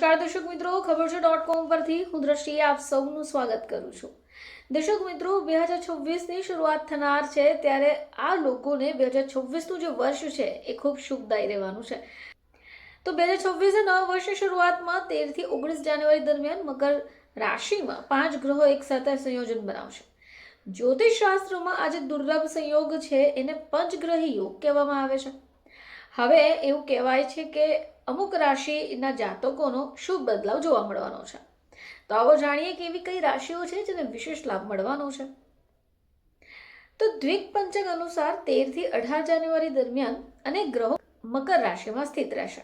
નમસ્કાર દર્શક મિત્રો, ખબર છે પરથી હું દ્રષ્ટિએ આપ સૌનું સ્વાગત કરું છું. દર્શક મિત્રો, 2026ની શરૂઆત થનાર છે ત્યારે આ લોકોને 2026નું જે વર્ષ છે એ ખૂબ શુભદાયી રહેવાનું છે. તો 2026 નવા વર્ષની શરૂઆતમાં 13 થી 19 જાન્યુઆરી દરમિયાન મકર રાશિમાં 5 ગ્રહો એક સાથે સંયોજન બનાવશે. જ્યોતિષ શાસ્ત્રમાં આજે દુર્લભ સંયોગ છે એને પંચગ્રહી યોગ કહેવામાં આવે છે. હવે એવું કહેવાય છે કે અમુક રાશિના જાતકોનો શુભ બદલાવ જોવા મળવાનો છે. તો આવો જાણીએ કે એવી કઈ રાશિઓ છે જેને વિશેષ લાભ મળવાનો છે. તો દ્વિપંચક અનુસાર 13 થી 18 જાન્યુઆરી દરમિયાન અનેક ગ્રહો મકર રાશિમાં સ્થિત રહેશે.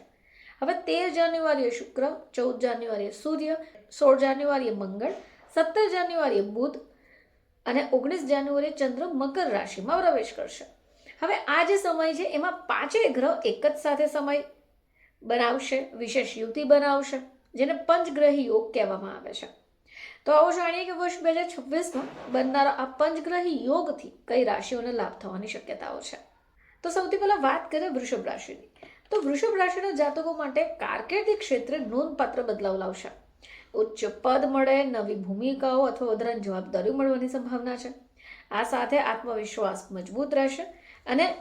હવે 13 જાન્યુઆરીએ શુક્ર, 14 જાન્યુઆરીએ સૂર્ય, 16 જાન્યુઆરીએ મંગળ, 17 જાન્યુઆરીએ બુધ અને 19 જાન્યુઆરીએ ચંદ્ર મકર રાશિમાં પ્રવેશ કરશે. હવે આ જે સમય છે એમાં પાંચેય ગ્રહ એક જ સાથે સમય બનાવશે, વિશેષ યુતિ બનાવશે, જેને પંચગ્રહી યોગ કહેવામાં આવે છે. તો આવો જાણીએ કે વર્ષ 2026માં બનનારા આ પંચગ્રહી યોગથી કઈ રાશિઓને લાભ થવાની શક્યતાઓ છે. તો સૌથી પહેલા વાત કરીએ વૃષભ રાશિની. તો વૃષભ રાશિના જાતકો માટે કારકિર્દી ક્ષેત્રે નોંધપાત્ર બદલાવ લાવશે. ઉચ્ચ પદ મળે, નવી ભૂમિકાઓ અથવા વધારાની જવાબદારીઓ મળવાની સંભાવના છે. આ સાથે આત્મવિશ્વાસ મજબૂત રહેશે અને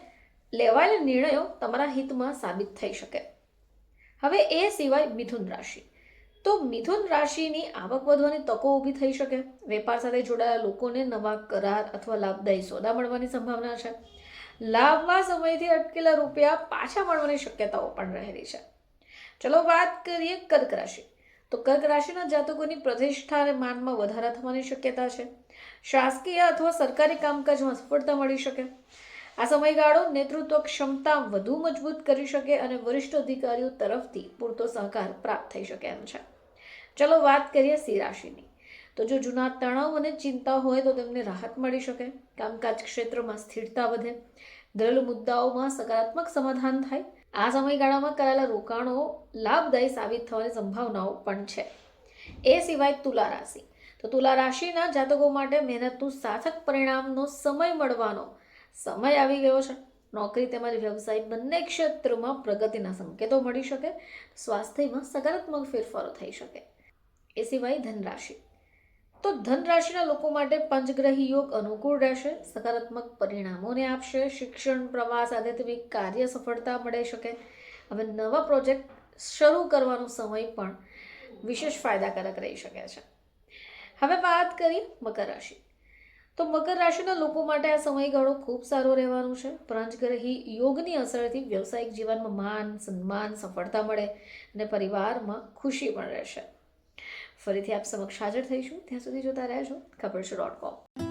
લેવાયેલા નિર્ણયો તમારા હિતમાં સાબિત થઈ શકે. હવે એ સિવાય મિથુન રાશિ. તો મિથુન રાશિની આવક વધવાની તકો ઊભી થઈ શકે. વેપાર સાથે જોડાયેલા લોકોને નવા કરાર અથવા લાભદાયી સોદા મળવાની સંભાવના છે. લાંબા સમયથી અટકેલા રૂપિયા પાછા મળવાની શક્યતાઓ પણ રહેલી છે. ચલો વાત કરીએ કર્ક રાશિ. તો કર્ક રાશિના જાતકોની પ્રતિષ્ઠા અને માનમાં વધારા થવાની શક્યતા છે. શાસકીય અથવા સરકારી કામકાજમાં સફળતા મળી શકે. આ સમયગાળો નેતૃત્વ ક્ષમતા વધુ મજબૂત કરી શકે અને વરિષ્ઠ અધિકારીઓ તરફથી પૂરતો સહકાર પ્રાપ્ત થઈ શકે એમ છે. ચલો વાત કરીએ સિંહ રાશિની. તો જો જૂના તણાવ અને ચિંતા હોય તો તેમને રાહત મળી શકે. કામકાજ ક્ષેત્રમાં સ્થિરતા વધે. ઘરેલું મુદ્દાઓમાં સકારાત્મક સમાધાન થાય. આ સમયગાળામાં કરેલા રોકાણો લાભદાયી સાબિત થવાની સંભાવનાઓ પણ છે. એ સિવાય તુલા રાશિ. તો તુલા રાશિના જાતકો માટે મહેનતનું સાર્થક પરિણામનો સમય મળવાનો સમય આવી ગયો છે. નોકરી તેમજ વ્યવસાય બંને ક્ષેત્રમાં પ્રગતિના સંકેતો મળી શકે. સ્વાસ્થ્યમાં સકારાત્મક ફેરફારો થઈ શકે. એ સિવાય ધનરાશિ. તો ધનરાશિના લોકો માટે પંચગ્રહી યોગ અનુકૂળ રહેશે. સકારાત્મક પરિણામોને આપશે. શિક્ષણ, પ્રવાસ, આધ્યાત્મિક કાર્ય સફળતા મળી શકે. હવે નવા પ્રોજેક્ટ શરૂ કરવાનો સમય પણ વિશેષ ફાયદાકારક રહી શકે છે. હવે વાત કરીએ મકર રાશિ. તો મકર રાશિના લોકો માટે આ સમયગાળો ખૂબ સારો રહેવાનો છે. પંચગ્રહી યોગની અસરથી વ્યવસાયિક જીવનમાં માન, સન્માન, સફળતા મળે અને પરિવારમાં ખુશી પણ રહેશે. ફરીથી આપ સમક્ષ હાજર થઈશું. ત્યાં સુધી જોતા રહેજો ખબર છે .com.